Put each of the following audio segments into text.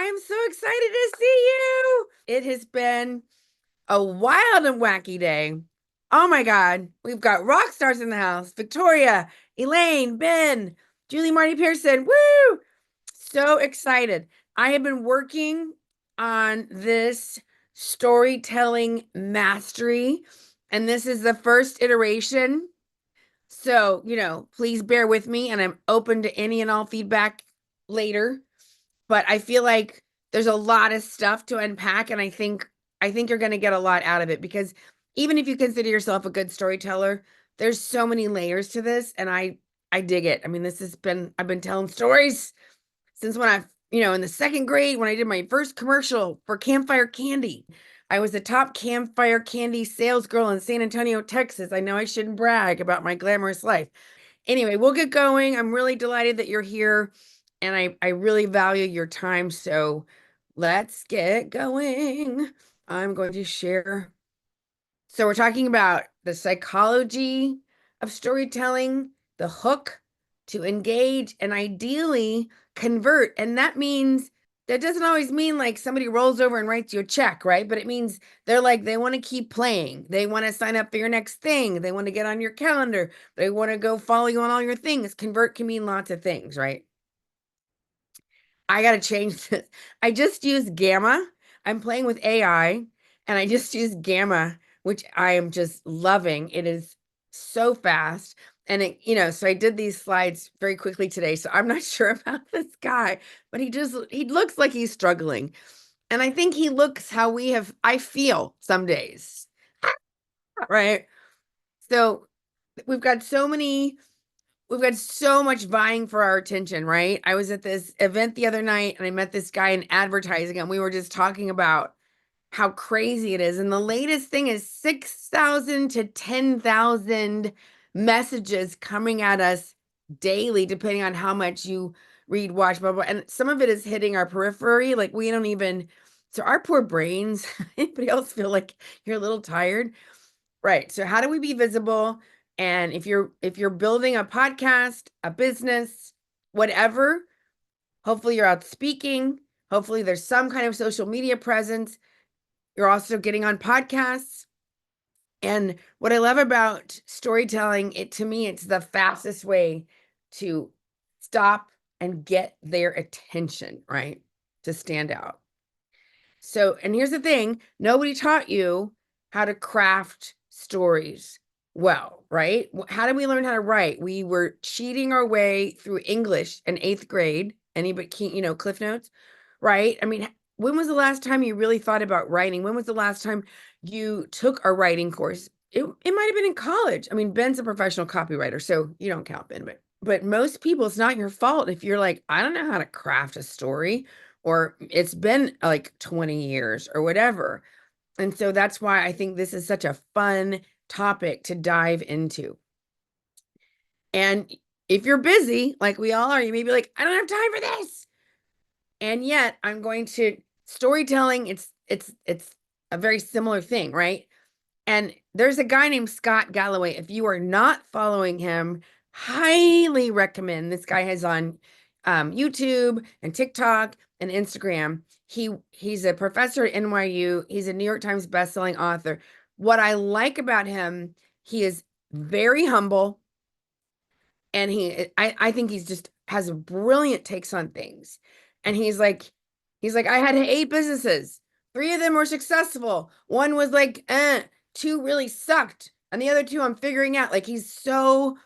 I'm so excited to see you. It has been a wild and wacky day. Oh my God. We've got rock stars in the house. Victoria, Elaine, Ben, Julie Marty Pearson. Woo! So excited. I have been working on this storytelling mastery, and this is the first iteration. So, please bear with me, and I'm open to any and all feedback later. But I feel like there's a lot of stuff to unpack, and I think you're going to get a lot out of it, because even if you consider yourself a good storyteller, there's so many layers to this, and I dig it. I mean, I've been telling stories since when in the second grade, when I did my first commercial for Campfire Candy. I was the top campfire candy sales girl in San Antonio, Texas. I know I shouldn't brag about my glamorous life. Anyway, we'll get going. I'm really delighted that you're here, and I really value your time. So let's get going. I'm going to share. So we're talking about the psychology of storytelling, the hook to engage and ideally convert. And that doesn't always mean like somebody rolls over and writes you a check, right? But it means they want to keep playing. They want to sign up for your next thing. They want to get on your calendar. They want to go follow you on all your things. Convert can mean lots of things, right? I got to change this. I just used Gamma. I'm playing with AI, and I just used Gamma, which I am just loving. It is so fast. And so I did these slides very quickly today. So I'm not sure about this guy, but he looks like he's struggling. And I think he looks how I feel some days, right? So we've got so many we've got so much vying for our attention, right? I was at this event the other night, and I met this guy in advertising, and we were just talking about how crazy it is. And the latest thing is 6,000 to 10,000 messages coming at us daily, depending on how much you read, watch, blah, blah. And some of it is hitting our periphery. Like we don't even, so our poor brains, anybody else feel like you're a little tired? Right. So how do we be visible? And if you're building a podcast, a business, whatever, hopefully you're out speaking. Hopefully there's some kind of social media presence. You're also getting on podcasts. And what I love about storytelling, to me, it's the fastest way to stop and get their attention, right? To stand out. So, and here's the thing, nobody taught you how to craft stories well, right? How did we learn how to write? We were cheating our way through English in eighth grade. Anybody, Cliff Notes, right? I mean, when was the last time you really thought about writing? When was the last time you took a writing course? It might have been in college. I mean, Ben's a professional copywriter, so you don't count Ben, but most people, it's not your fault if you're like, I don't know how to craft a story, or it's been like 20 years or whatever. And so that's why I think this is such a fun topic to dive into. And if you're busy, like we all are, you may be like, I don't have time for this. And yet I'm going to storytelling, it's a very similar thing, right? And there's a guy named Scott Galloway. If you are not following him, highly recommend. This guy has on YouTube and TikTok and Instagram. He's a professor at NYU. He's a New York Times bestselling author. What I like about him, he is very humble, and I think he's just has brilliant takes on things. And he's like, I had 8 businesses. 3 of them were successful. One was like, 2 really sucked. And the other 2 I'm figuring out. Like he's so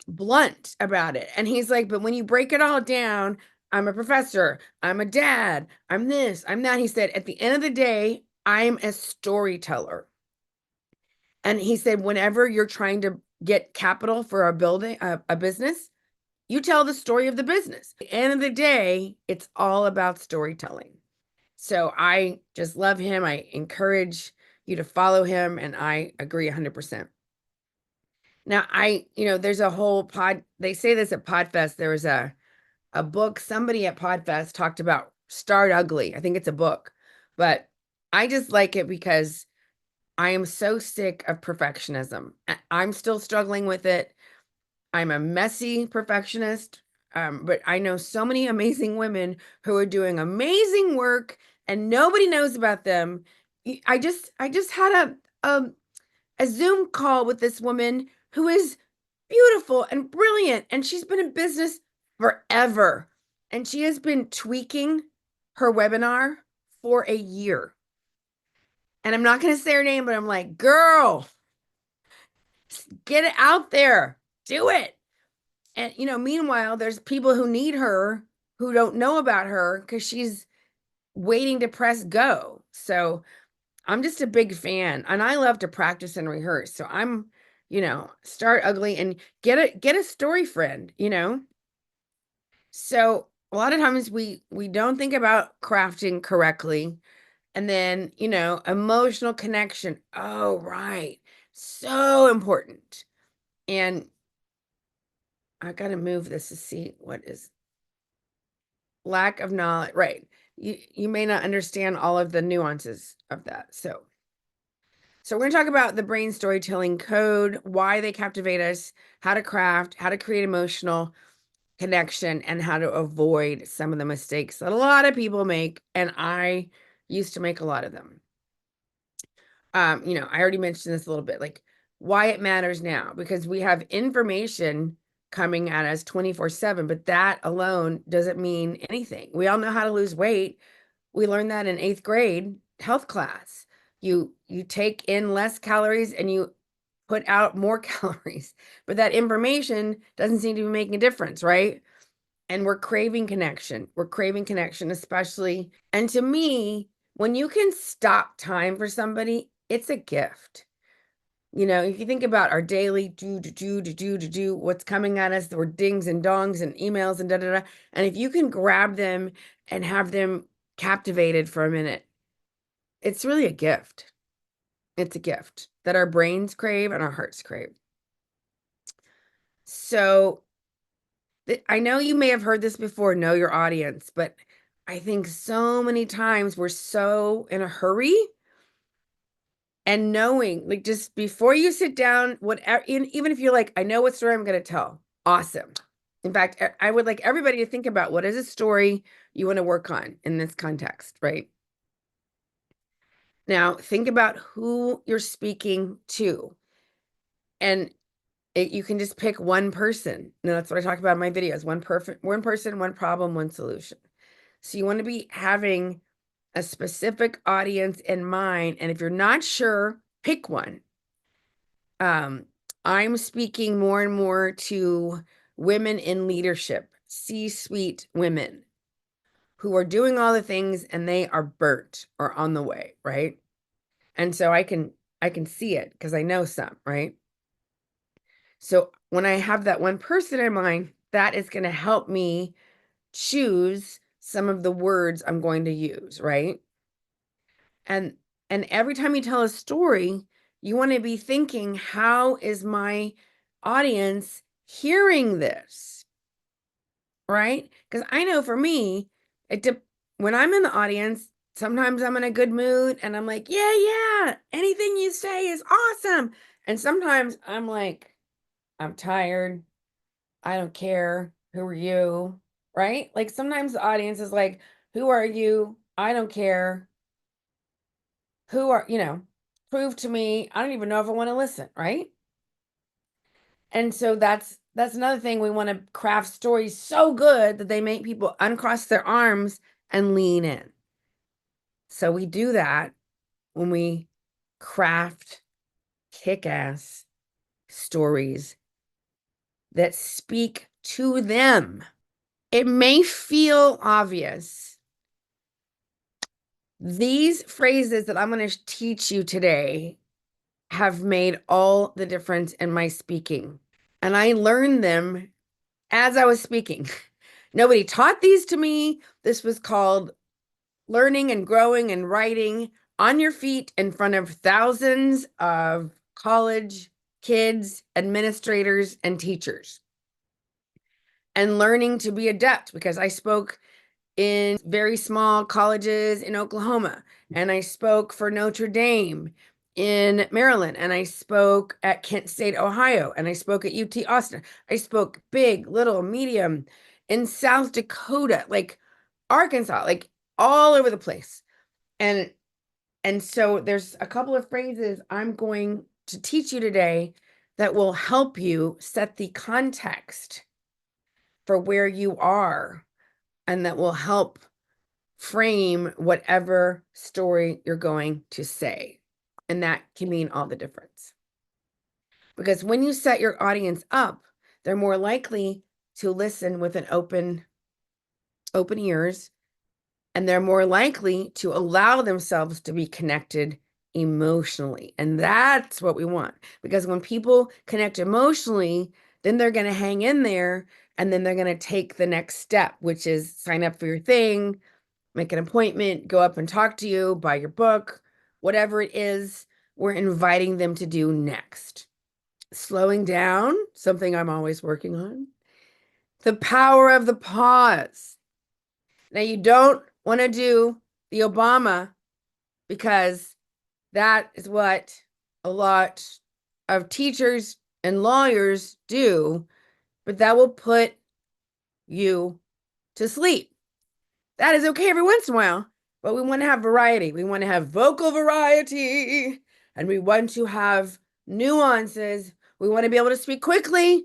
blunt about it. And he's like, but when you break it all down, I'm a professor, I'm a dad, I'm this, I'm that. He said, at the end of the day, I'm a storyteller. And he said, whenever you're trying to get capital for a building, a business, you tell the story of the business. At the end of the day, it's all about storytelling. So I just love him. I encourage you to follow him, and I agree 100%. Now, there's a whole they say this at Podfest. There was a book, somebody at Podfest talked about Start Ugly. I think it's a book, but I just like it because I am so sick of perfectionism. I'm still struggling with it. I'm a messy perfectionist. But I know so many amazing women who are doing amazing work and nobody knows about them. I just had a Zoom call with this woman who is beautiful and brilliant, and she's been in business forever. And she has been tweaking her webinar for a year. And I'm not going to say her name, but I'm like, girl, get it out there, do it. And, meanwhile, there's people who need her who don't know about her because she's waiting to press go. So I'm just a big fan, and I love to practice and rehearse. So I'm, start ugly and get a story friend. So a lot of times we don't think about crafting correctly. And then, emotional connection. Oh, right. So important. And I got to move this to see what is lack of knowledge. Right. You may not understand all of the nuances of that. So we're going to talk about the brain storytelling code, why they captivate us, how to craft, how to create emotional connection, and how to avoid some of the mistakes that a lot of people make. And I used to make a lot of them. I already mentioned this a little bit, like why it matters now, because we have information coming at us 24/7, but that alone doesn't mean anything. We all know how to lose weight. We learned that in 8th grade health class. You take in less calories and you put out more calories, but that information doesn't seem to be making a difference, right? And we're craving connection. We're craving connection, especially. And to me, when you can stop time for somebody, it's a gift. If you think about our daily do, what's coming at us, there were dings and dongs and emails and da da da. And if you can grab them and have them captivated for a minute, it's really a gift. It's a gift that our brains crave and our hearts crave. So I know you may have heard this before, know your audience, but I think so many times we're so in a hurry, and knowing, like, just before you sit down, whatever, even if you're like, I know what story I'm going to tell. Awesome. In fact, I would like everybody to think about what is a story you want to work on in this context, right? Now, think about who you're speaking to. And you can just pick one person. Now, that's what I talk about in my videos. One person, one problem, one solution. So you want to be having a specific audience in mind. And if you're not sure, pick one. I'm speaking more and more to women in leadership, C-suite women who are doing all the things and they are burnt or on the way, right? And so I can see it because I know some, right? So when I have that one person in mind, that is going to help me choose some of the words I'm going to use, right? And every time you tell a story, you want to be thinking, how is my audience hearing this? Right? Because I know for me, when I'm in the audience, sometimes I'm in a good mood and I'm like, yeah, anything you say is awesome. And sometimes I'm like, I'm tired. I don't care. Who are you? Right? Like sometimes the audience is like, who are you? I don't care. Prove to me. I don't even know if I want to listen, right? And so that's another thing. We want to craft stories so good that they make people uncross their arms and lean in. So we do that when we craft kick-ass stories that speak to them. It may feel obvious. These phrases that I'm going to teach you today have made all the difference in my speaking. And I learned them as I was speaking. Nobody taught these to me. This was called learning and growing and writing on your feet in front of thousands of college kids, administrators, and teachers. And learning to be adept, because I spoke in very small colleges in Oklahoma, and I spoke for Notre Dame in Maryland, and I spoke at Kent State, Ohio, and I spoke at UT Austin. I spoke big, little, medium, in South Dakota, like Arkansas, like all over the place. And so there's a couple of phrases I'm going to teach you today that will help you set the context for where you are and that will help frame whatever story you're going to say. And that can mean all the difference. Because when you set your audience up, they're more likely to listen with an open ears, and they're more likely to allow themselves to be connected emotionally. And that's what we want. Because when people connect emotionally, then they're going to hang in there, and then they're going to take the next step, which is sign up for your thing, make an appointment, go up and talk to you, buy your book, whatever it is we're inviting them to do next. Slowing down, something I'm always working on. The power of the pause. Now, you don't want to do the Obama because that is what a lot of teachers and lawyers do, but that will put you to sleep. That is okay every once in a while, but we want to have variety. We want to have vocal variety, and we want to have nuances. We want to be able to speak quickly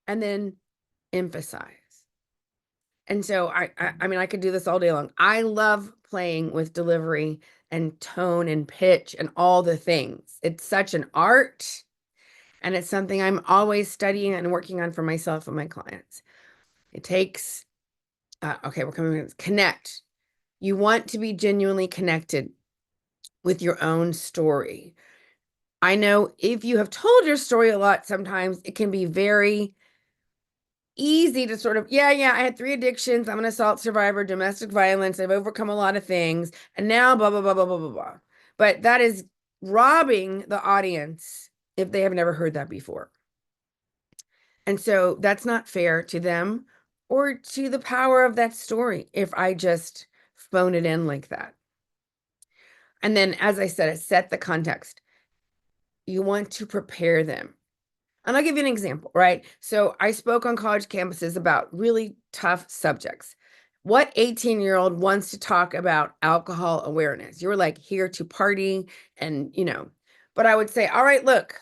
and then emphasize. And so I mean, I could do this all day long. I love playing with delivery and tone and pitch and all the things. It's such an art, and it's something I'm always studying and working on for myself and my clients. It takes, okay, we're coming to connect. You want to be genuinely connected with your own story. I know if you have told your story a lot, sometimes it can be very easy to sort of, yeah, I had 3 addictions. I'm an assault survivor, domestic violence. I've overcome a lot of things. And now blah, blah, blah, blah, blah, blah, blah. But that is robbing the audience if they have never heard that before. And so that's not fair to them or to the power of that story if I just phone it in like that. And then, as I said, set the context. You want to prepare them. And I'll give you an example, right? So I spoke on college campuses about really tough subjects. What 18-year-old wants to talk about alcohol awareness? You're like here to party and, but I would say, all right, look,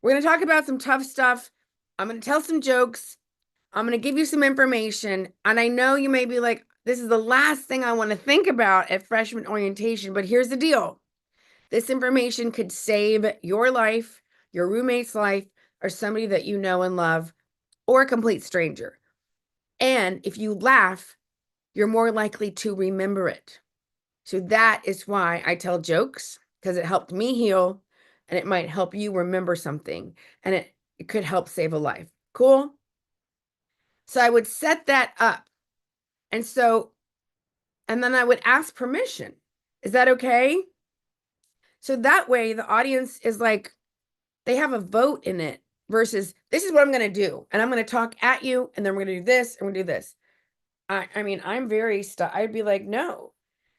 we're going to talk about some tough stuff. I'm going to tell some jokes. I'm going to give you some information. And I know you may be like, this is the last thing I want to think about at freshman orientation, but here's the deal. This information could save your life, your roommate's life, or somebody that you know and love, or a complete stranger. And if you laugh, you're more likely to remember it. So that is why I tell jokes, because it helped me heal, and it might help you remember something, and it could help save a life. Cool? So I would set that up. And then I would ask permission. Is that okay? So that way the audience is like, they have a vote in it versus this is what I'm going to do. And I'm going to talk at you, and then we're going to do this and we're going to do this. I mean, I'm very I'd be like, no.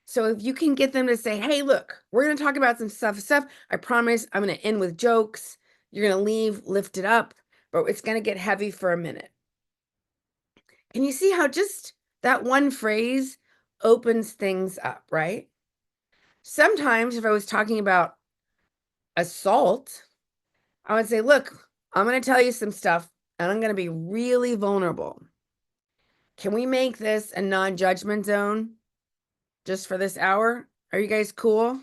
So if you can get them to say, hey, look, we're going to talk about some stuff. I promise I'm going to end with jokes. You're going to leave lifted up, but it's going to get heavy for a minute. Can you see how just that one phrase opens things up, right? Sometimes if I was talking about assault, I would say, look, I'm going to tell you some stuff, and I'm going to be really vulnerable. Can we make this a non-judgment zone just for this hour? Are you guys cool?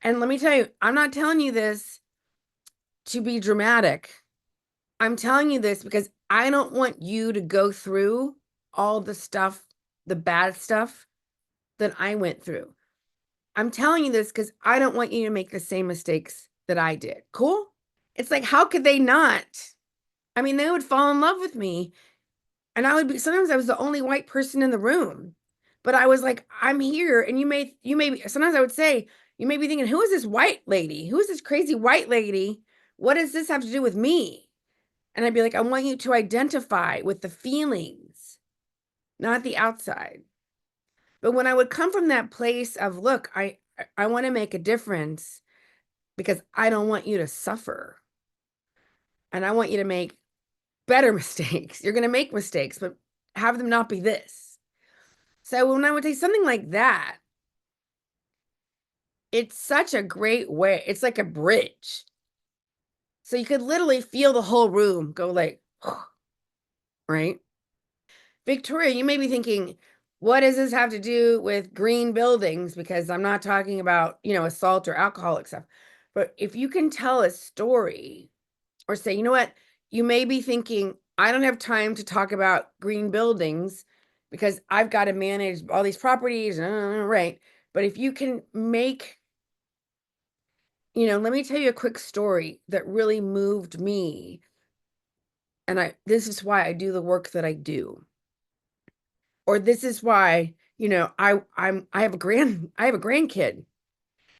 And let me tell you, I'm not telling you this to be dramatic. I'm telling you this because I don't want you to go through all the stuff, the bad stuff that I went through. I'm telling you this because I don't want you to make the same mistakes that I did. Cool? It's like, how could they not? I mean, they would fall in love with me. And sometimes I was the only white person in the room. But I was like, I'm here. And sometimes I would say, you may be thinking, who is this white lady? Who is this crazy white lady? What does this have to do with me? And I'd be like, I want you to identify with the feelings, not the outside. But when I would come from that place of, look, I want to make a difference because I don't want you to suffer. And I want you to make better mistakes. You're going to make mistakes, but have them not be this. So when I would say something like that, it's such a great way. It's like a bridge. So you could literally feel the whole room go like, right? Victoria, you may be thinking, what does this have to do with green buildings? Because I'm not talking about, assault or alcoholic stuff. But if you can tell a story or say, you know what, you may be thinking, I don't have time to talk about green buildings because I've got to manage all these properties, right? But if you can make, let me tell you a quick story that really moved me. And this is why I do the work that I do. Or this is why, I have a grandkid,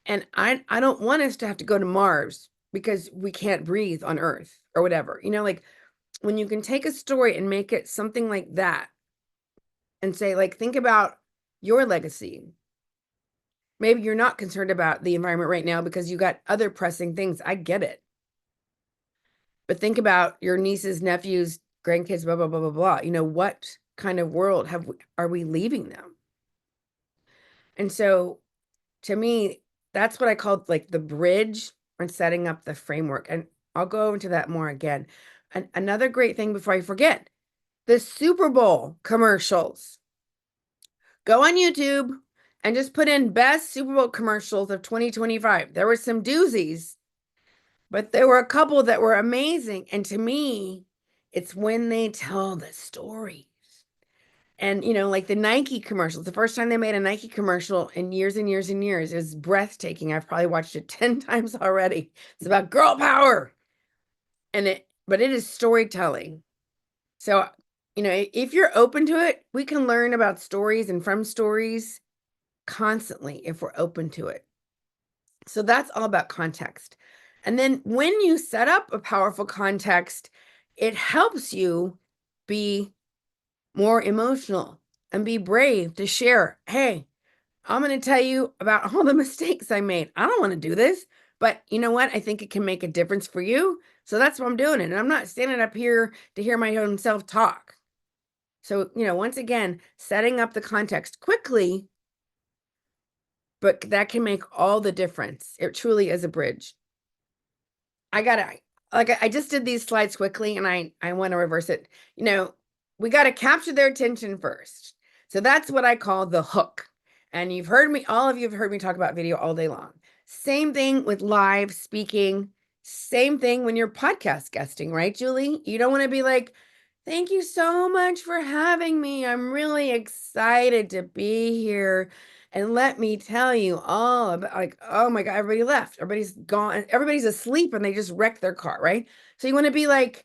and I don't want us to have to go to Mars because we can't breathe on Earth or whatever. Like when you can take a story and make it something like that and say, like, think about your legacy. Maybe you're not concerned about the environment right now because you got other pressing things. I get it. But think about your nieces, nephews, grandkids, blah, blah, blah, blah, blah. What kind of world are we leaving them? And so to me, that's what I called like the bridge and setting up the framework. And I'll go into that more again. And another great thing before I forget, the Super Bowl commercials. Go on YouTube and just put in best Super Bowl commercials of 2025. There were some doozies, but there were a couple that were amazing. And to me, it's when they tell the stories. And, like the Nike commercials, the first time they made a Nike commercial in years and years and years, it was breathtaking. I've probably watched it 10 times already. It's about girl power. But it is storytelling. So, if you're open to it, we can learn about stories and from stories constantly if we're open to it. So that's all about context. And then when you set up a powerful context, it helps you be more emotional and be brave to share. Hey, I'm going to tell you about all the mistakes I made. I don't want to do this, but you know what? I think it can make a difference for you. So that's why I'm doing it. And I'm not standing up here to hear my own self talk. So, once again, setting up the context quickly, but that can make all the difference. It truly is a bridge. I just did these slides quickly and I want to reverse it. We got to capture their attention first. So that's what I call the hook. And all of you have heard me talk about video all day long. Same thing with live speaking. Same thing when you're podcast guesting, right, Julie? You don't want to be like, thank you so much for having me. I'm really excited to be here. And let me tell you all about, like, oh my God, everybody left. Everybody's gone. Everybody's asleep and they just wrecked their car, right? So you want to be like,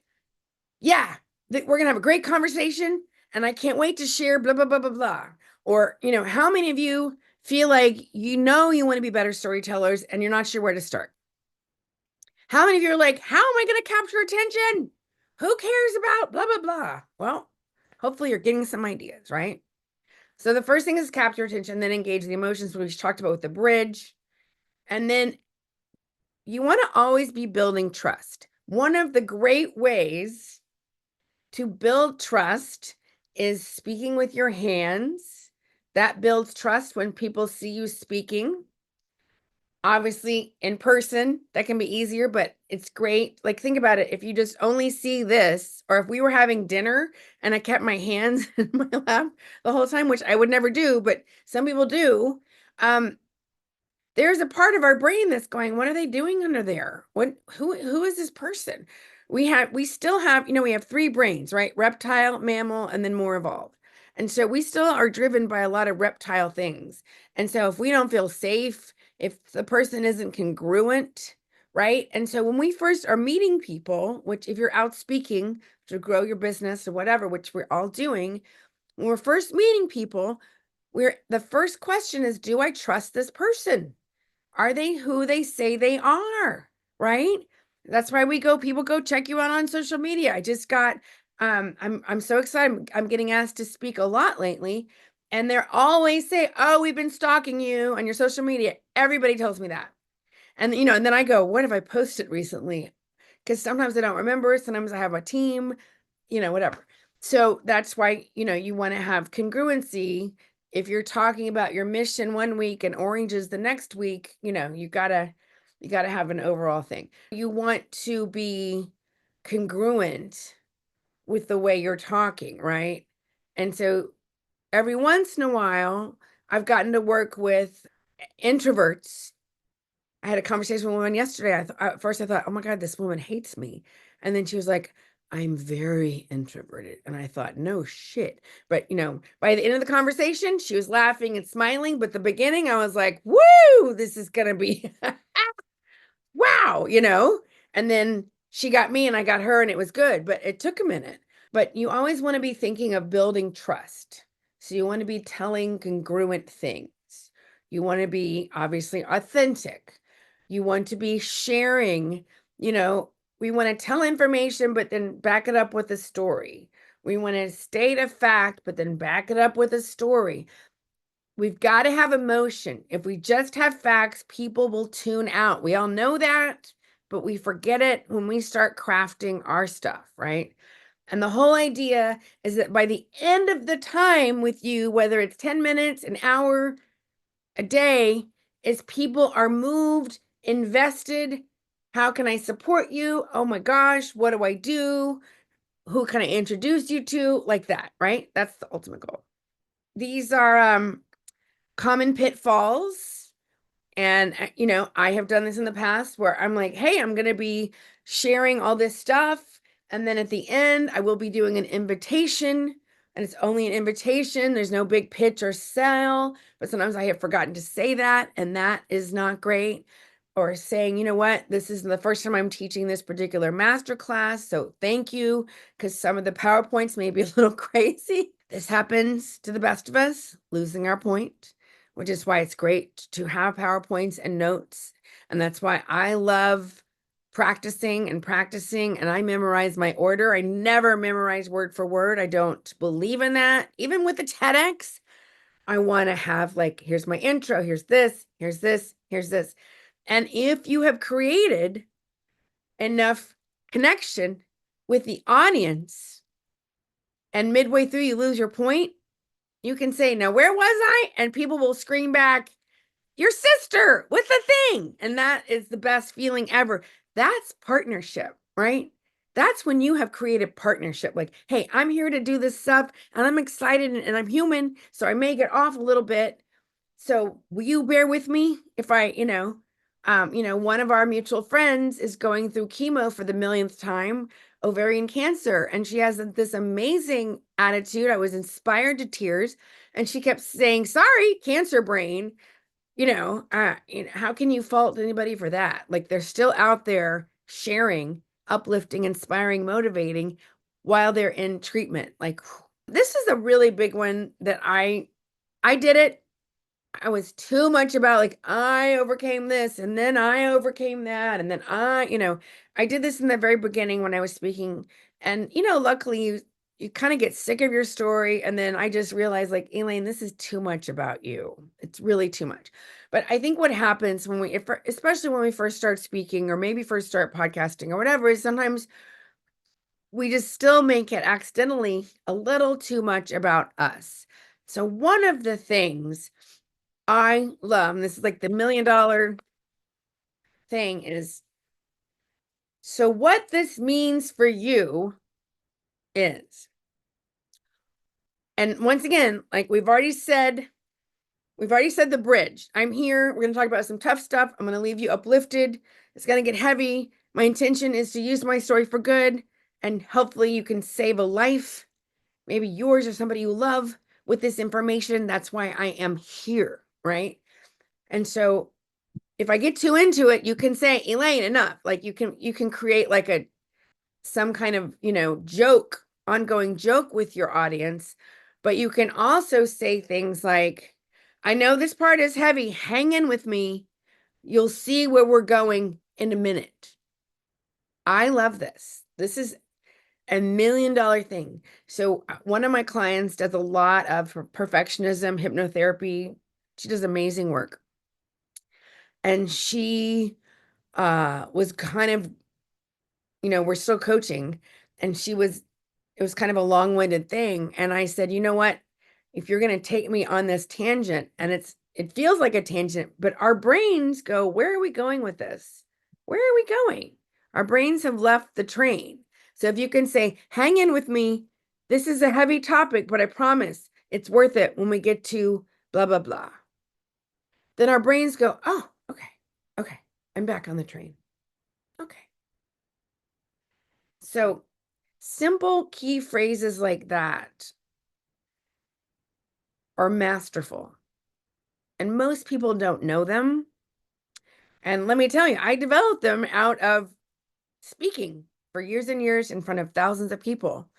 yeah, we're going to have a great conversation and I can't wait to share blah, blah, blah, blah, blah. Or, how many of you feel like you want to be better storytellers and you're not sure where to start? How many of you are like, how am I going to capture attention? Who cares about blah, blah, blah? Well, hopefully you're getting some ideas, right? So the first thing is capture attention, then engage the emotions, which we talked about with the bridge. And then you want to always be building trust. One of the great ways to build trust is speaking with your hands. That builds trust when people see you speaking. Obviously, in person, that can be easier, but it's great. Like, think about it. If you just only see this, or if we were having dinner and I kept my hands in my lap the whole time, which I would never do, but some people do, there's a part of our brain that's going, what are they doing under there? Who is this person? We still have, we have three brains, right? Reptile, mammal, and then more evolved. And so we still are driven by a lot of reptile things. And so if we don't feel safe, if the person isn't congruent, right? And so when we first are meeting people, which if you're out speaking to grow your business or whatever, which we're all doing, when we're first meeting people, the first question is, do I trust this person? Are they who they say they are? Right? That's why people go check you out on social media. I just got I'm so excited. I'm getting asked to speak a lot lately. And they're always say, oh, we've been stalking you on your social media. Everybody tells me that. And and then I go, what have I posted recently? Because sometimes I don't remember. Sometimes I have a team, whatever. So that's why, you want to have congruency. If you're talking about your mission one week and oranges the next week, you gotta have an overall thing. You want to be congruent with the way you're talking, right? And so every once in a while, I've gotten to work with introverts. I had a conversation with a woman yesterday. At first I thought, oh my God, this woman hates me. And then she was like, I'm very introverted. And I thought, no shit. But by the end of the conversation, she was laughing and smiling. But the beginning, I was like, woo, this is gonna be wow. And then she got me and I got her and it was good, but it took a minute. But you always want to be thinking of building trust. So you want to be telling congruent things. You want to be obviously authentic. You want to be sharing, you know, we want to tell information, but then back it up with a story. We want to state a fact, but then back it up with a story. We've got to have emotion. If we just have facts, people will tune out. We all know that, but we forget it when we start crafting our stuff, right? And the whole idea is that by the end of the time with you, whether it's 10 minutes, an hour, a day, is people are moved, invested. How can I support you? Oh my gosh, what do I do? Who can I introduce you to? Like that, right? That's the ultimate goal. These are common pitfalls. And, I have done this in the past where I'm like, hey, I'm going to be sharing all this stuff. And then at the end, I will be doing an invitation. And it's only an invitation. There's no big pitch or sell. But sometimes I have forgotten to say that. And that is not great. Or saying, you know what, this is the first time I'm teaching this particular master class. So thank you. Because some of the PowerPoints may be a little crazy. This happens to the best of us, losing our point, which is why it's great to have PowerPoints and notes. And that's why I love practicing and practicing. And I memorize my order. I never memorize word for word. I don't believe in that. Even with the TEDx, I want to have like, here's my intro, here's this, here's this, here's this. And if you have created enough connection with the audience and midway through you lose your point, you can say, now where was I? And people will scream back, your sister with the thing. And that is the best feeling ever. That's partnership, right? That's when you have created partnership. Like, hey, I'm here to do this stuff and I'm excited and I'm human. So I may get off a little bit. So will you bear with me if one of our mutual friends is going through chemo for the millionth time, ovarian cancer, and she has this amazing attitude. I was inspired to tears, and she kept saying, "Sorry, cancer brain." How can you fault anybody for that? Like they're still out there sharing, uplifting, inspiring, motivating while they're in treatment. Like this is a really big one that I did it. I was too much about like I overcame this and then I overcame that and then I did this in the very beginning when I was speaking and luckily you kind of get sick of your story and then I just realized like Elaine, this is too much about you. It's really too much. But I think what happens when especially when we first start speaking or maybe first start podcasting or whatever is sometimes we just still make it accidentally a little too much about us. So one of the things I love, and this is like the $1 million thing is, so what this means for you is, and once again, like we've already said the bridge. I'm here. We're going to talk about some tough stuff. I'm going to leave you uplifted. It's going to get heavy. My intention is to use my story for good, and hopefully you can save a life, maybe yours or somebody you love with this information. That's why I am here, right? And so if I get too into it, you can say, Elaine, enough. Like you can create like some kind of, joke, ongoing joke with your audience, but you can also say things like, I know this part is heavy. Hang in with me. You'll see where we're going in a minute. I love this. This is $1 million thing. So one of my clients does a lot of perfectionism, hypnotherapy. She does amazing work. And she was kind of, we're still coaching, and it it was kind of a long-winded thing. And I said, you know what? If you're going to take me on this tangent, and it feels like a tangent, but our brains go, where are we going with this? Where are we going? Our brains have left the train. So if you can say, hang in with me, this is a heavy topic, but I promise it's worth it when we get to blah, blah, blah. Then our brains go, oh, okay, okay, I'm back on the train. Okay. So simple key phrases like that are masterful. And most people don't know them. And let me tell you, I developed them out of speaking for years and years in front of thousands of people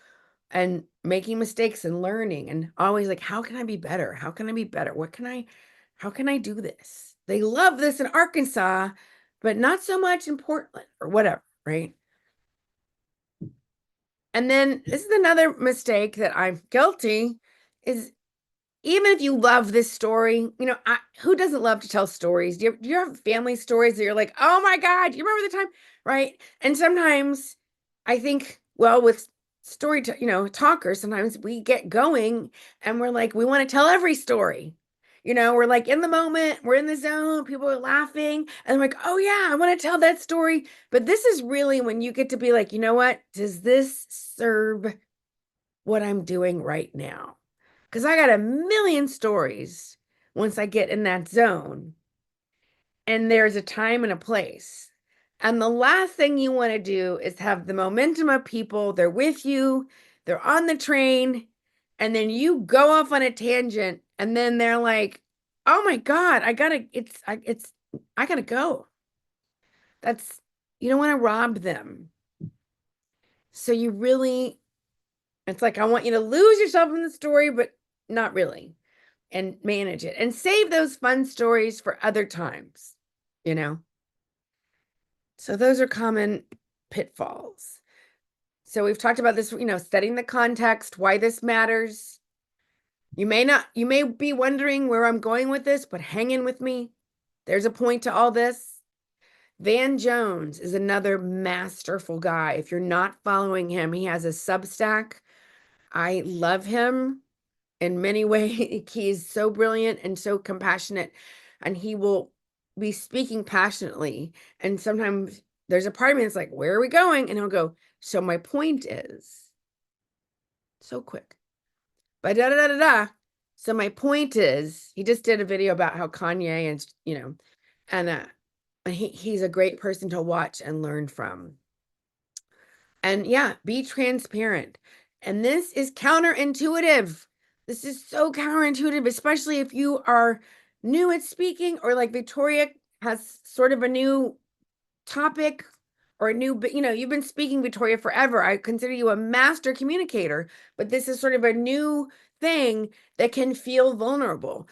and making mistakes and learning and always like, how can I be better? How can I be better? How can I do this? They love this in Arkansas, but not so much in Portland or whatever, right? And then this is another mistake that I'm guilty is even if you love this story, who doesn't love to tell stories? Do you have family stories that you're like, oh my God, you remember the time? Right. And sometimes I think, well, with talkers, sometimes we get going and we're like, we want to tell every story. We're like in the moment, we're in the zone, people are laughing, and I'm like, oh yeah, I want to tell that story. But this is really when you get to be like, you know what? Does this serve what I'm doing right now? Because I got a million stories once I get in that zone. And there's a time and a place. And the last thing you want to do is have the momentum of people. They're with you, they're on the train, and then you go off on a tangent, and then they're like, oh my God, I gotta go. You don't want to rob them. So it's like, I want you to lose yourself in the story, but not really. And manage it and save those fun stories for other times, you know? So those are common pitfalls. So we've talked about this, setting the context, why this matters. You may be wondering where I'm going with this, but hang in with me. There's a point to all this. Van Jones is another masterful guy. If you're not following him, he has a Substack. I love him. In many ways. He's so brilliant and so compassionate, and he will be speaking passionately. And sometimes there's a part of me that's like, where are we going? And he'll go, so my point is, so quick, but da da da da da. So my point is, he just did a video about how Kanye and he's a great person to watch and learn from. And yeah, be transparent. And this is counterintuitive. This is so counterintuitive, especially if you are new at speaking, or like Victoria has sort of a new topic or a new, but you've been speaking, Victoria, forever. I consider you a master communicator, but this is sort of a new thing that can feel vulnerable.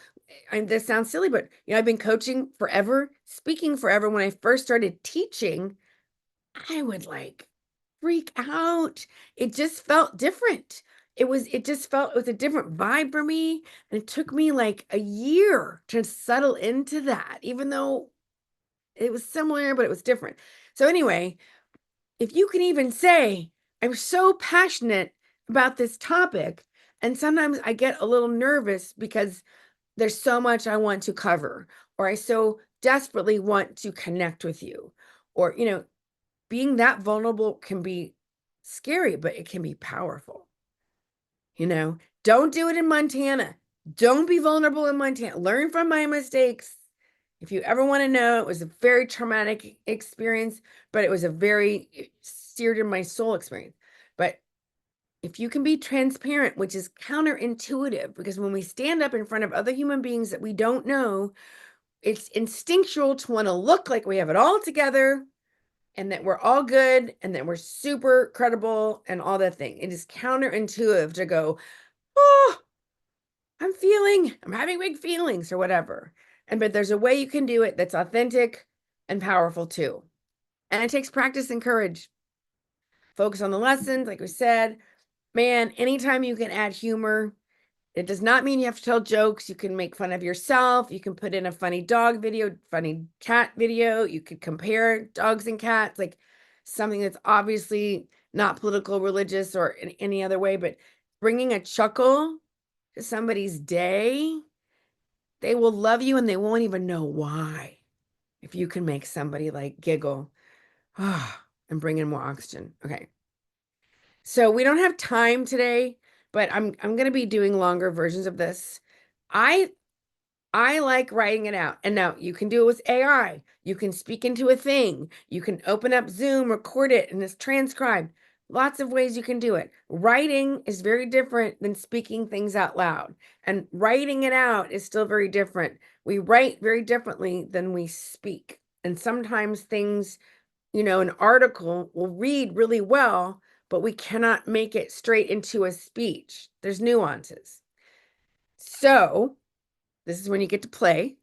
And this sounds silly, but I've been coaching forever, speaking forever. When I first started teaching, I would like freak out. It just felt different. It was a different vibe for me. And it took me like a year to settle into that, even though it was similar, but it was different. So anyway, if you can even say, I'm so passionate about this topic, and sometimes I get a little nervous because there's so much I want to cover, or I so desperately want to connect with you, or, being that vulnerable can be scary, but it can be powerful. Don't do it in Montana. Don't be vulnerable in Montana. Learn from my mistakes. If you ever want to know, it was a very traumatic experience, but it was a very seared in my soul experience. But if you can be transparent, which is counterintuitive, because when we stand up in front of other human beings that we don't know, it's instinctual to want to look like we have it all together and that we're all good and that we're super credible and all that thing. It is counterintuitive to go, oh, I'm having big feelings or whatever. But there's a way you can do it that's authentic and powerful too. And it takes practice and courage. Focus on the lessons, like we said. Man, anytime you can add humor, it does not mean you have to tell jokes. You can make fun of yourself. You can put in a funny dog video, funny cat video. You could compare dogs and cats, like something that's obviously not political, religious, or in any other way, but bringing a chuckle to somebody's day, they will love you and they won't even know why. If you can make somebody like giggle, and bring in more oxygen. Okay. So we don't have time today, but I'm going to be doing longer versions of this. I I like writing it out. And now you can do it with AI. You can speak into a thing. You can open up Zoom, record it, and it's transcribed. Lots of ways you can do it. Writing is very different than speaking things out loud. And writing it out is still very different. We write very differently than we speak. And sometimes things, an article will read really well, but we cannot make it straight into a speech. There's nuances. So, this is when you get to play.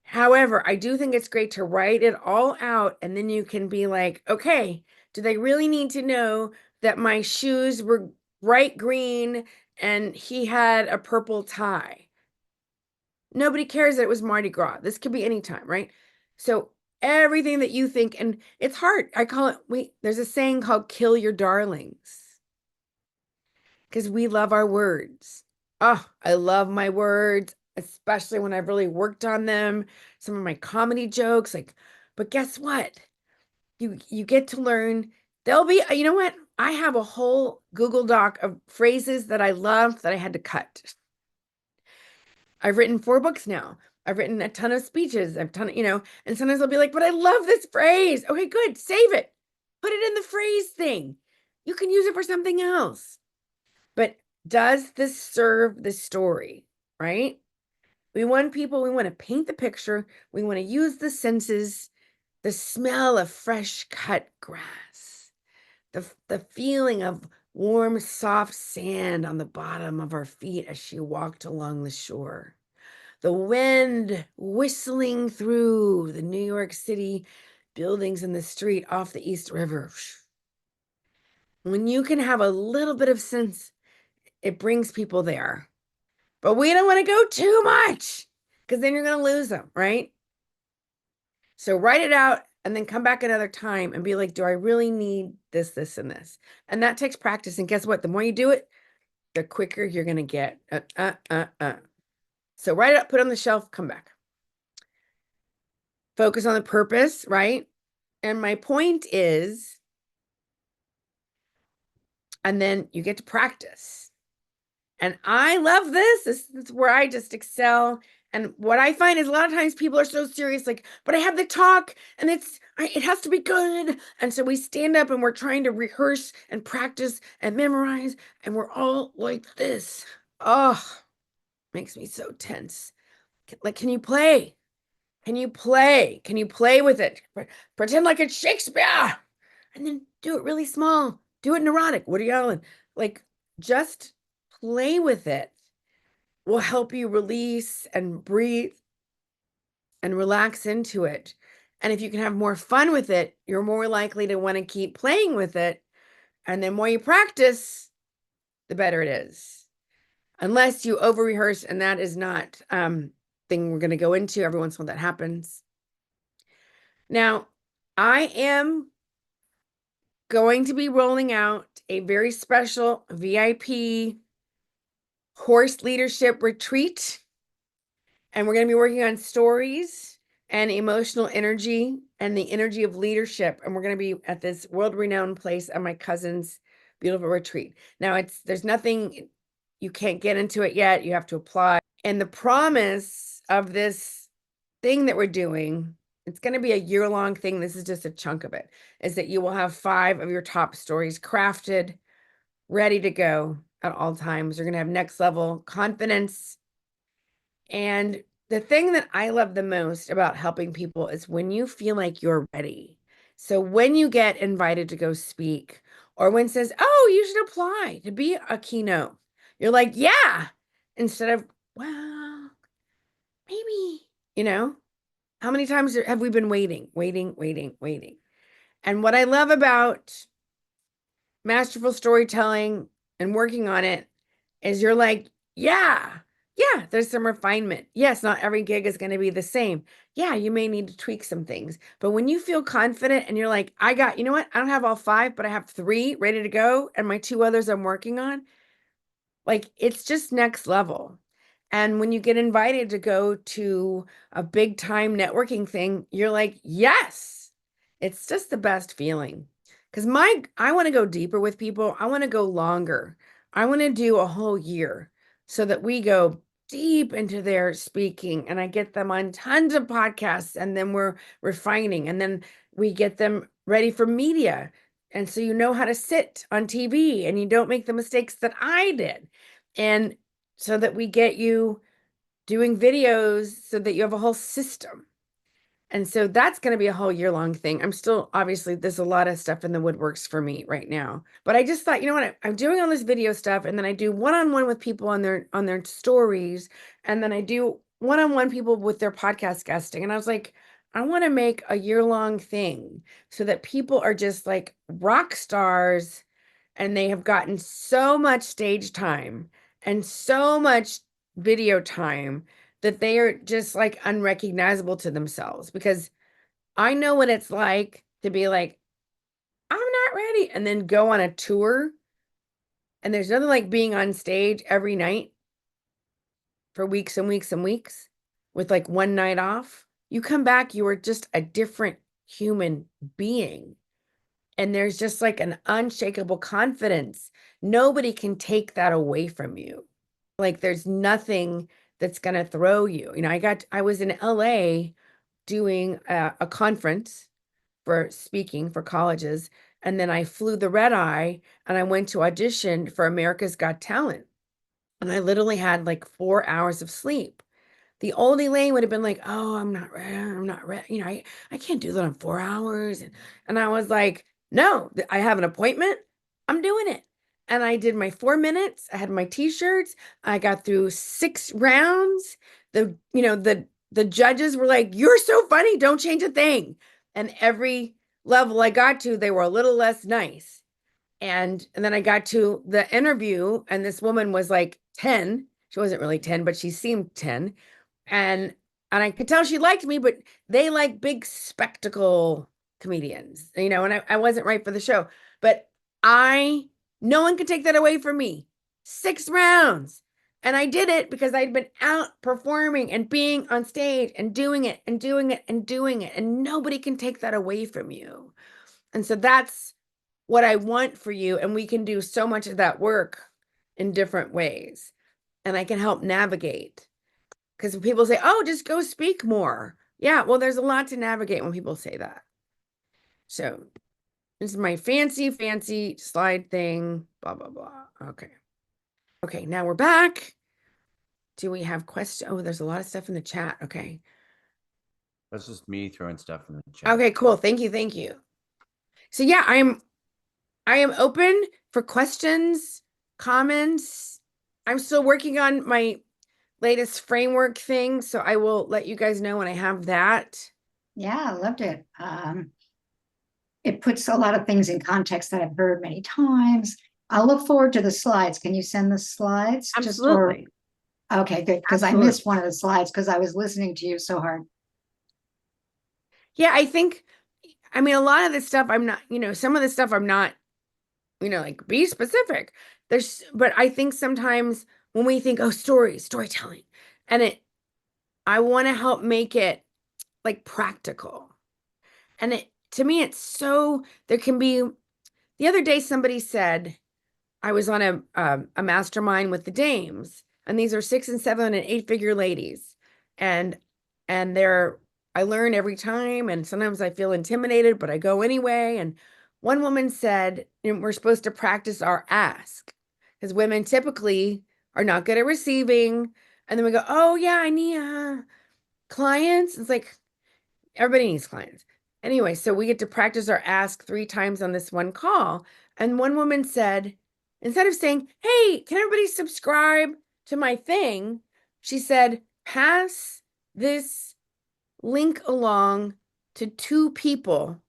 However, I do think it's great to write it all out and then you can be like, okay, do they really need to know that my shoes were bright green and he had a purple tie? Nobody cares that it was Mardi Gras. This could be any time, right? So everything that you think, and it's hard. I call it, there's a saying called kill your darlings because we love our words. Oh, I love my words, especially when I've really worked on them. Some of my comedy jokes, but guess what? You get to learn. There'll be, you know what? I have a whole Google Doc of phrases that I love that I had to cut. I've written 4 books now. I've written a ton of speeches. I've ton, and sometimes I'll be like, but I love this phrase. Okay, good. Save it. Put it in the phrase thing. You can use it for something else. But does this serve the story, right? We want to paint the picture. We want to use the senses, the smell of fresh cut grass, the feeling of warm, soft sand on the bottom of our feet as she walked along the shore, the wind whistling through the New York City buildings in the street off the East River. When you can have a little bit of sense, it brings people there. But we don't want to go too much because then you're going to lose them, right? So write it out and then come back another time and be like, do I really need this, this, and this? And that takes practice. And guess what? The more you do it, the quicker you're going to get. So write it up, put it on the shelf, come back. Focus on the purpose, right? And my point is, and then you get to practice. And I love this. This is where I just excel. And what I find is a lot of times people are so serious, like, but I have the talk and it has to be good. And so we stand up and we're trying to rehearse and practice and memorize. And we're all like this. Oh, makes me so tense. Like, can you play? Can you play? Can you play with it? Pretend like it's Shakespeare. And then do it really small. Do it neurotic. Woody Allen. Like, just play with it will help you release and breathe and relax into it. And if you can have more fun with it, you're more likely to want to keep playing with it. And the more you practice, the better it is. Unless you over rehearse, and that is not thing we're going to go into. Every once in a while that happens. Now, I am going to be rolling out a very special VIP horse leadership retreat. And we're going to be working on stories and emotional energy and the energy of leadership. And we're going to be at this world-renowned place at my cousin's beautiful retreat. Now, there's nothing, you can't get into it yet. You have to apply. And the promise of this thing that we're doing, it's going to be a year-long thing. This is just a chunk of it, is that you will have 5 of your top stories crafted, ready to go at all times. You're going to have next level confidence. And the thing that I love the most about helping people is when you feel like you're ready. So when you get invited to go speak, or when it says, oh, you should apply to be a keynote, you're like, yeah, instead of, well, maybe, how many times have we been waiting? And what I love about masterful storytelling and working on it is you're like, yeah, Yeah, there's some refinement. Yes, not every gig is going to be the same. Yeah, you may need to tweak some things. But when you feel confident and you're like, I got, you know what? I don't have all five, but I have three ready to go. And my two others I'm working on. Like it's just next level. And when you get invited to go to a big time networking thing, you're like, yes, it's just the best feeling. Because I want to go deeper with people. I want to go longer. I want to do a whole year so that we go deep into their speaking and I get them on tons of podcasts and then we're refining and then we get them ready for media. And so you know how to sit on TV and you don't make the mistakes that I did. And so that we get you doing videos so that you have a whole system. And so that's going to be a whole year long thing. I'm still, obviously, there's a lot of stuff in the woodworks for me right now. But I just thought, you know what, I'm doing all this video stuff, and then I do one-on-one with people on their stories, and then I do one-on-one people with their podcast guesting. And I was like, I want to make a year-long thing so that people are just like rock stars and they have gotten so much stage time and so much video time that they are just like unrecognizable to themselves because I know what it's like to be like, I'm not ready, and then go on a tour. And there's nothing like being on stage every night for weeks and weeks and weeks with like one night off. You come back, you are just a different human being. And there's just like an unshakable confidence. Nobody can take that away from you. Like there's nothing that's going to throw you. You know, I was in LA doing a conference for speaking for colleges. And then I flew the red eye and I went to audition for America's Got Talent. And I literally had like 4 hours of sleep. The old Elaine would have been like, oh, I'm not ready. I'm not ready. You know, I can't do that in 4 hours. And I was like, no, I have an appointment. I'm doing it. And I did my 4 minutes. I had my t-shirts. I got through 6 rounds. The judges were like, you're so funny. Don't change a thing. And every level I got to, they were a little less nice. And then I got to the interview, and this woman was like 10. She wasn't really 10, but she seemed 10. And and I could tell she liked me, but they like big spectacle comedians, you know, and I wasn't right for the show. But I no one could take that away from me. 6 rounds. And I did it because I'd been out performing and being on stage and doing it and doing it and doing it. And nobody can take that away from you. And so that's what I want for you. And we can do so much of that work in different ways. And I can help navigate. Because people say, oh, just go speak more. Yeah, well, there's a lot to navigate when people say that. So this is my fancy, fancy slide thing, blah, blah, blah. Okay. Okay, now we're back. Do we have questions? Oh, there's a lot of stuff in the chat. Okay. That's just me throwing stuff in the chat. Okay, cool. Thank you. Thank you. So yeah, I am open for questions, comments. I'm still working on my latest framework thing, so I will let you guys know when I have that. Yeah, I loved it. It puts a lot of things in context that I've heard many times. I look forward to the slides. Can you send the slides? Absolutely. Okay, good. Because I missed one of the slides because I was listening to you so hard. Yeah, I mean, a lot of this stuff I'm not, some of the stuff I'm not, like be specific. But I think sometimes when we think, oh, storytelling, and I want to help make it like practical. And to me, there can be, the other day somebody said, I was on a mastermind with the dames, and these are 6 and 7 and 8-figure ladies, and they're I learn every time, and sometimes I feel intimidated, but I go anyway. And one woman said, we're supposed to practice our ask because women typically are not good at receiving, and then we go, oh yeah, I need clients. It's like everybody needs clients. Anyway, so we get to practice our ask 3 times on this one call. And one woman said, instead of saying, hey, can everybody subscribe to my thing? She said, pass this link along to 2 people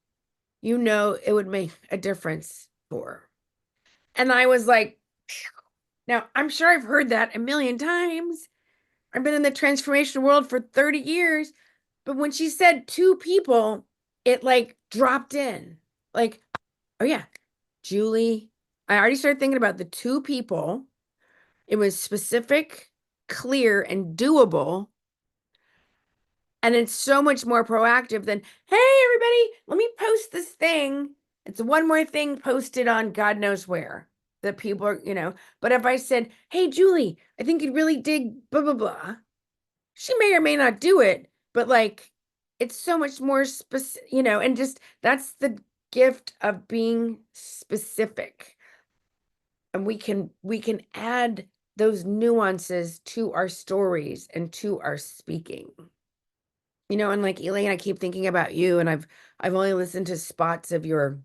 it would make a difference for. And I was like, now I'm sure I've heard that a million times, I've been in the transformation world for 30 years. But when she said two people, it like dropped in. Like, oh yeah, Julie. I already started thinking about the two people. It was specific, clear, and doable. And it's so much more proactive than, hey, everybody, let me post this thing. It's one more thing posted on God knows where that people are, But if I said, hey, Julie, I think you'd really dig blah, blah, blah, she may or may not do it, but like it's so much more specific, and just that's the gift of being specific. And we can add those nuances to our stories and to our speaking. And like Elaine, I keep thinking about you, and I've only listened to spots of your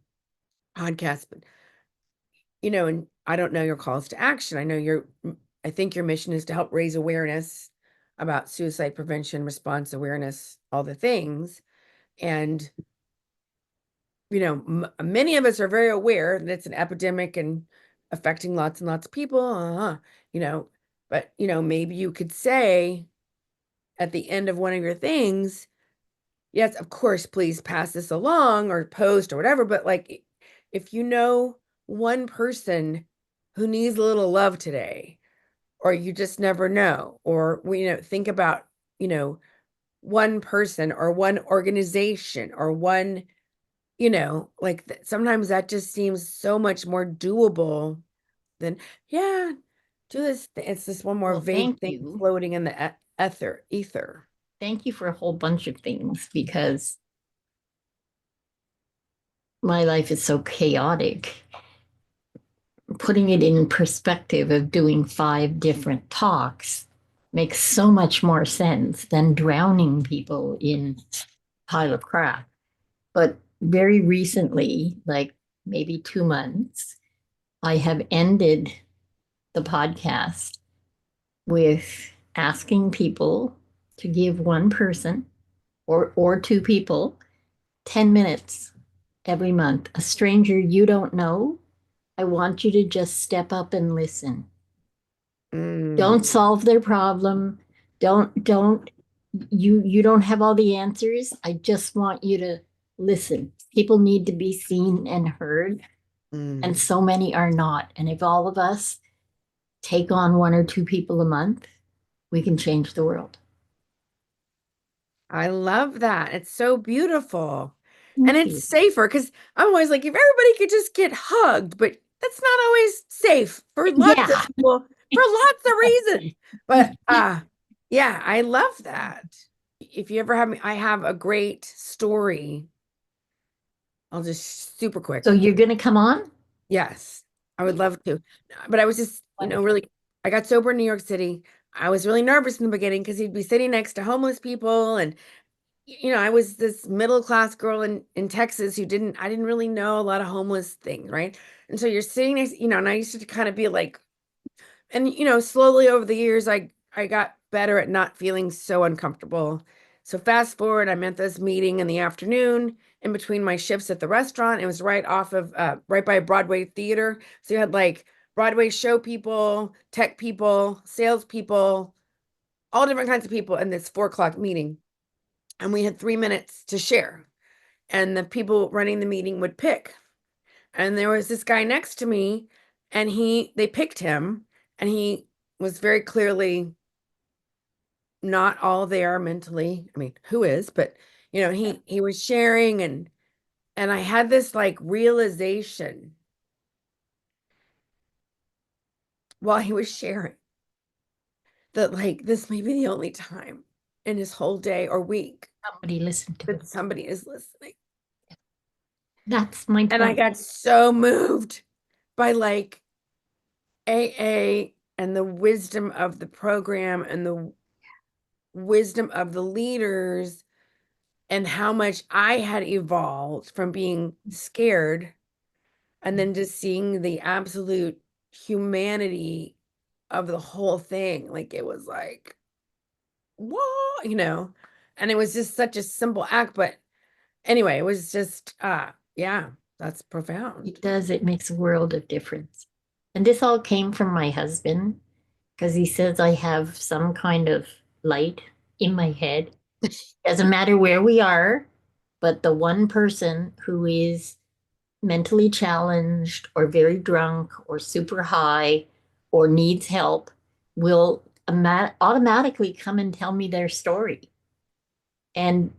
podcast, but and I don't know your calls to action. I think your mission is to help raise awareness about suicide prevention, response awareness, all the things. And many of us are very aware that it's an epidemic and affecting lots and lots of people. You know, but maybe you could say at the end of one of your things, yes, of course, please pass this along or post or whatever. But like, if you know one person who needs a little love today, or you just never know, or think about, one person or one organization or one, like sometimes that just seems so much more doable than, yeah, do this. It's just one more Well, vague thank thing you. floating in the ether. Thank you for a whole bunch of things because my life is so chaotic. Putting it in perspective of doing 5 different talks makes so much more sense than drowning people in a pile of crap. But very recently, like maybe 2 months, I have ended the podcast with asking people to give one person or 2 people 10 minutes every month. A stranger you don't know, I want you to just step up and listen. Don't solve their problem. Don't you don't have all the answers. I just want you to listen. People need to be seen and heard, and so many are not. And if all of us take on 1 or 2 people a month, we can change the world. I love that. It's so beautiful. And Thank it's you. safer because I'm always like, if everybody could just get hugged, but that's not always safe for lots of Yeah. people, for lots of reasons. But yeah, I love that. If you ever have me, I have a great story. I'll just super quick. So you're going to come on? Yes, I would love to. But I was just, Wonderful. really, I got sober in New York City. I was really nervous in the beginning because he'd be sitting next to homeless people, and I was this middle class girl in Texas who I didn't really know a lot of homeless things, right? And so you're sitting next, and I used to kind of be like, and slowly over the years, I got better at not feeling so uncomfortable. So fast forward, I'm at this meeting in the afternoon in between my shifts at the restaurant. It was right by a Broadway theater. So you had like Broadway show people, tech people, sales people, all different kinds of people in this 4 o'clock meeting. And we had 3 minutes to share. And the people running the meeting would pick. And there was this guy next to me, and they picked him, and he was very clearly not all there mentally. I mean, who is? But he was sharing, and I had this like realization while he was sharing that like this may be the only time in his whole day or week Somebody listen to that it. somebody is listening. That's my And I point. got so moved by like AA and the wisdom of the program and the wisdom of the leaders and how much I had evolved from being scared and then just seeing the absolute humanity of the whole thing. Like it was like, whoa, and it was just such a simple act. But anyway, it was just, yeah, that's profound. It does. It makes a world of difference. And this all came from my husband because he says I have some kind of light in my head. Doesn't matter where we are, but the one person who is mentally challenged or very drunk or super high or needs help will automatically come and tell me their story. And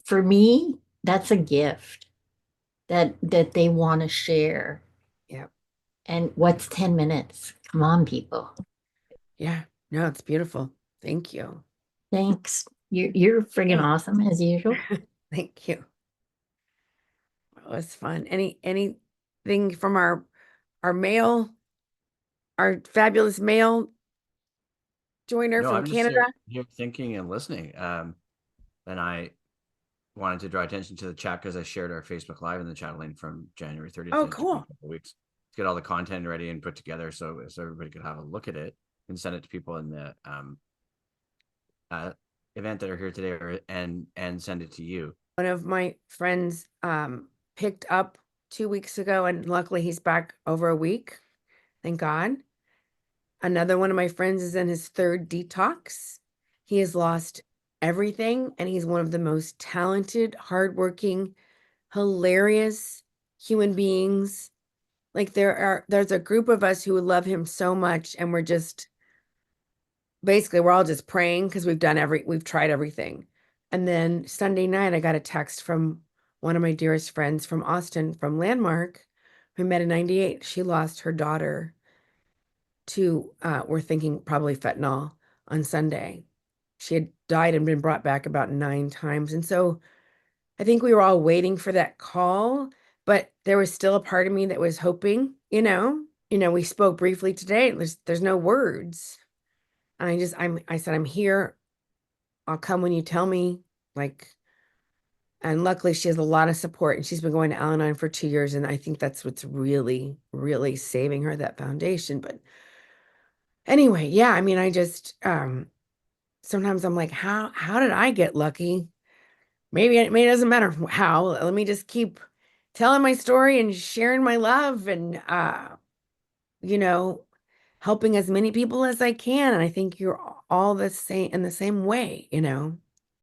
for me, that's a gift that they want to share. Yeah. And what's 10 minutes? Come on, people. Yeah. No, it's beautiful. Thank you. Thanks. You're friggin' Oh. awesome as usual. Thank you. It was fun. Anything from our male, our fabulous male joiner No, from I'm just Canada? here thinking and listening. And I wanted to draw attention to the chat because I shared our Facebook Live in the chat link from January 30th. Oh, It took me a cool. couple of weeks to get all the content ready and put together so everybody could have a look at it and send it to people in the event that are here today and send it to you. One of my friends picked up 2 weeks ago, and luckily he's back over a week. Thank God. Another one of my friends is in his third detox. He has lost everything, and he's one of the most talented, hardworking, hilarious human beings. Like there's a group of us who love him so much, and we're all just praying because we've tried everything. And then Sunday night I got a text from one of my dearest friends from Austin, from Landmark, who met in 98. She lost her daughter to we're thinking probably fentanyl on Sunday. She had died and been brought back about 9 times. And so I think we were all waiting for that call, but there was still a part of me that was hoping, we spoke briefly today. There's no words. And I said, I'm here. I'll come when you tell me. Like, and luckily she has a lot of support, and she's been going to Al-Anon for 2 years. And I think that's what's really, really saving her, that foundation. But anyway, yeah, I mean, I just, sometimes I'm like, how did I get lucky? Maybe it doesn't matter how. Let me just keep telling my story and sharing my love and you know, helping as many people as I can. And I think you're all the same in the same way.